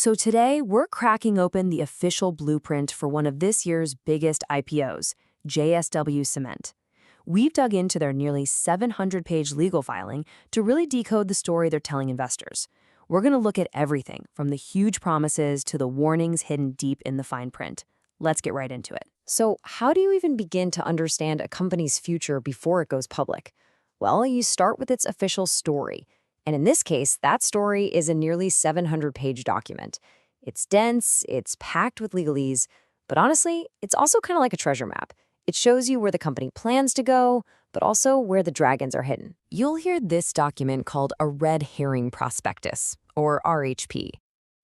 So today, we're cracking open the official blueprint for one of this year's biggest IPOs, JSW Cement. We've dug into their nearly 700-page legal filing to really decode the story they're telling investors. We're going to look at everything from the huge promises to the warnings hidden deep in the fine print. Let's get right into it. So, how do you even begin to understand a company's future before it goes public? Well, you start with its official story. And in this case, that story is a nearly 700-page document. It's dense, it's packed with legalese, but honestly, it's also kind of like a treasure map. It shows you where the company plans to go, but also where the dragons are hidden. You'll hear this document called a red herring prospectus, or RHP.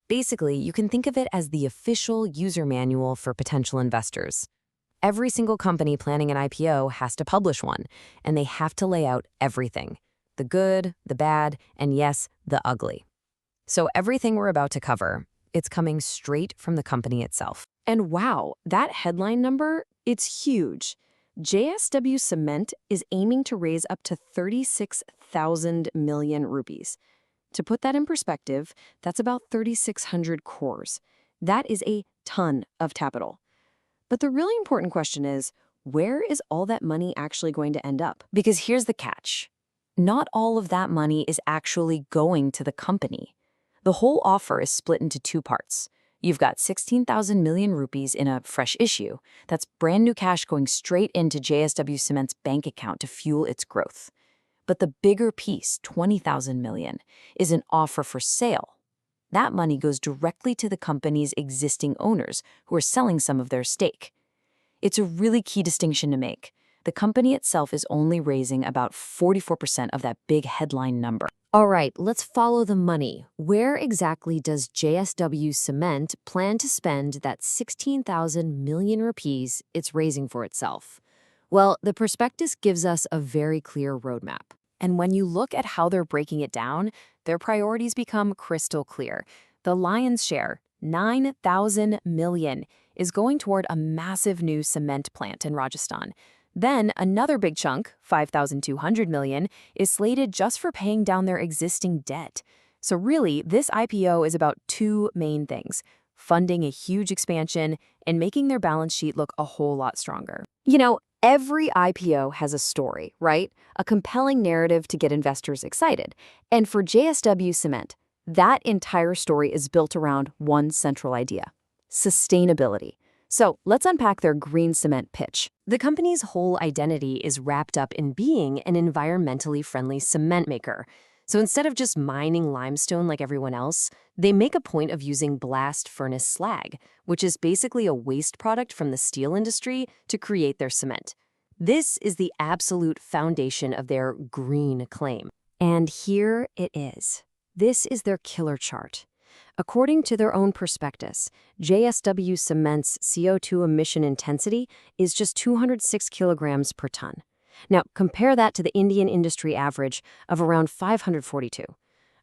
Basically, you can think of it as the official user manual for potential investors. Every single company planning an IPO has to publish one, and they have to lay out everything: the good, the bad, and yes, the ugly. So everything we're about to cover, it's coming straight from the company itself. And wow, that headline number, it's huge. JSW Cement is aiming to raise up to 36,000 million rupees. To put that in perspective, that's about 3,600 crores. That is a ton of capital. But the really important question is, where is all that money actually going to end up? Because here's the catch. Not all of that money is actually going to the company. The whole offer is split into two parts. You've got 16,000 million rupees in a fresh issue. That's brand new cash going straight into JSW Cement's bank account to fuel its growth. But the bigger piece, 20,000 million, is an offer for sale. That money goes directly to the company's existing owners who are selling some of their stake. It's a really key distinction to make. The company itself is only raising about 44% of that big headline number. All right, let's follow the money. Where exactly does JSW Cement plan to spend that 16,000 million rupees it's raising for itself? Well, the prospectus gives us a very clear roadmap. And when you look at how they're breaking it down, their priorities become crystal clear. The lion's share, 9,000 million, is going toward a massive new cement plant in Rajasthan. Then another big chunk, 5,200 million, is slated just for paying down their existing debt. So really, this IPO is about two main things: funding a huge expansion and making their balance sheet look a whole lot stronger. You know, every IPO has a story, right? A compelling narrative to get investors excited. And for JSW Cement, that entire story is built around one central idea: sustainability. So let's unpack their green cement pitch. The company's whole identity is wrapped up in being an environmentally friendly cement maker. So instead of just mining limestone like everyone else, they make a point of using blast furnace slag, which is basically a waste product from the steel industry, to create their cement. This is the absolute foundation of their green claim. And here it is. This is their killer chart. According to their own prospectus, JSW Cement's CO2 emission intensity is just 206 kilograms per ton. Now, compare that to the Indian industry average of around 542.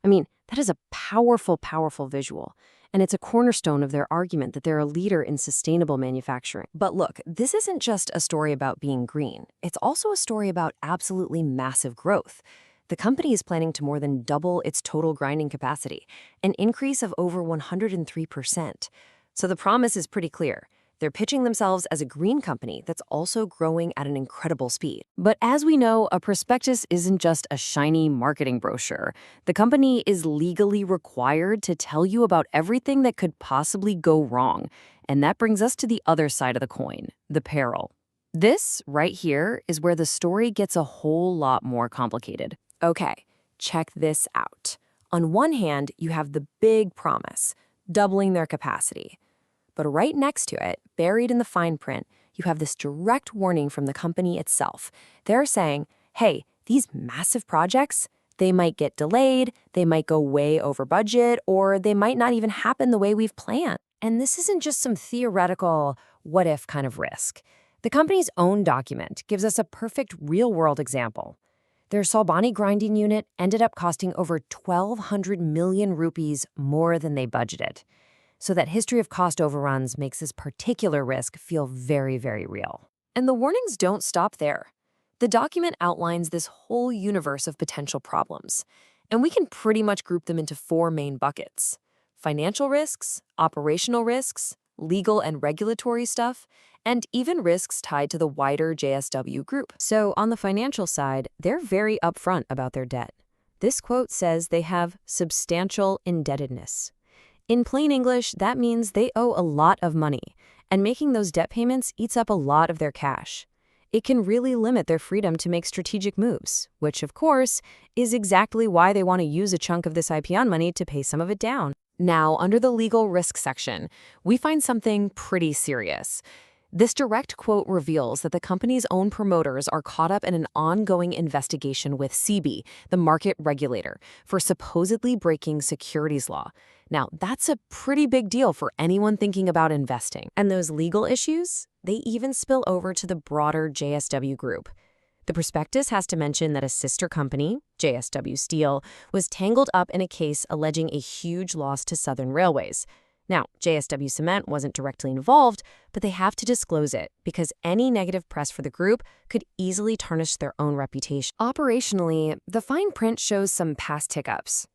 I mean, that is a powerful, powerful visual, and it's a cornerstone of their argument that they're a leader in sustainable manufacturing. But look, this isn't just a story about being green. It's also a story about absolutely massive growth. The company is planning to more than double its total grinding capacity, an increase of over 103%. So the promise is pretty clear. They're pitching themselves as a green company that's also growing at an incredible speed. But as we know, a prospectus isn't just a shiny marketing brochure. The company is legally required to tell you about everything that could possibly go wrong. And that brings us to the other side of the coin, the peril. This right here is where the story gets a whole lot more complicated. Okay, check this out. On one hand, you have the big promise, doubling their capacity. But right next to it, buried in the fine print, you have this direct warning from the company itself. They're saying, hey, these massive projects, they might get delayed, they might go way over budget, or they might not even happen the way we've planned. And this isn't just some theoretical what-if kind of risk. The company's own document gives us a perfect real-world example. Their Salbani grinding unit ended up costing over 1,200 million rupees more than they budgeted. So that history of cost overruns makes this particular risk feel very, very real. And the warnings don't stop there. The document outlines this whole universe of potential problems, and we can pretty much group them into four main buckets. financial risks, operational risks, legal and regulatory stuff, and even risks tied to the wider JSW group. So on the financial side, they're very upfront about their debt. This quote says they have substantial indebtedness. In plain English, that means they owe a lot of money, and making those debt payments eats up a lot of their cash. It can really limit their freedom to make strategic moves, which, of course, is exactly why they want to use a chunk of this IPO money to pay some of it down. Now, under the legal risk section, we find something pretty serious. This direct quote reveals that the company's own promoters are caught up in an ongoing investigation with SEBI, the market regulator, for supposedly breaking securities law. Now, that's a pretty big deal for anyone thinking about investing. And those legal issues, they even spill over to the broader JSW group. The prospectus has to mention that a sister company, JSW Steel, was tangled up in a case alleging a huge loss to Southern Railways. Now, JSW Cement wasn't directly involved, but they have to disclose it because any negative press for the group could easily tarnish their own reputation. Operationally, the fine print shows some past hiccups.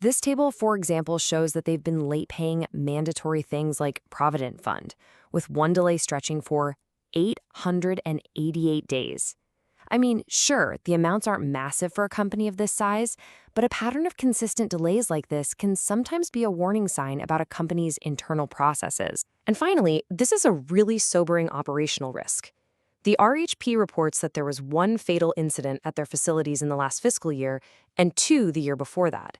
This table, for example, shows that they've been late paying mandatory things like Provident Fund, with one delay stretching for 888 days. I mean, sure, the amounts aren't massive for a company of this size, but a pattern of consistent delays like this can sometimes be a warning sign about a company's internal processes. And finally, this is a really sobering operational risk. The RHP reports that there was one fatal incident at their facilities in the last fiscal year and 2 the year before that.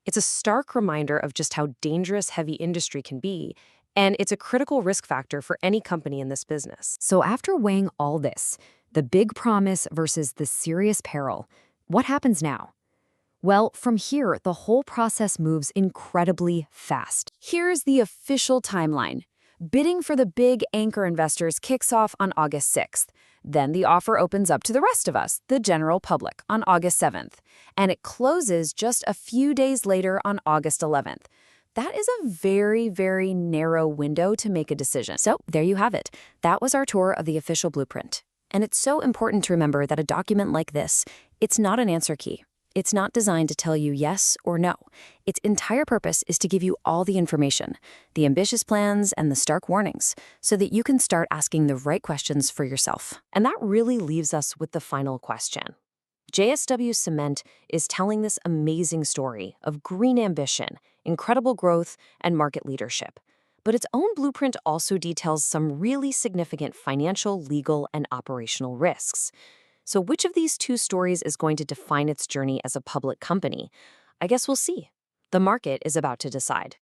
It's a stark reminder of just how dangerous heavy industry can be, and it's a critical risk factor for any company in this business. So after weighing all this, the big promise versus the serious peril, what happens now? Well, from here, the whole process moves incredibly fast. Here's the official timeline. Bidding for the big anchor investors kicks off on August 6th. Then the offer opens up to the rest of us, the general public, on August 7th. And it closes just a few days later on August 11th. That is a very, very narrow window to make a decision. So there you have it. That was our tour of the official blueprint. And it's so important to remember that a document like this, it's not an answer key. It's not designed to tell you yes or no. Its entire purpose is to give you all the information, the ambitious plans and the stark warnings, so that you can start asking the right questions for yourself. And that really leaves us with the final question. JSW Cement is telling this amazing story of green ambition, incredible growth, and market leadership. But its own blueprint also details some really significant financial, legal, and operational risks. So which of these 2 stories is going to define its journey as a public company? I guess we'll see. The market is about to decide.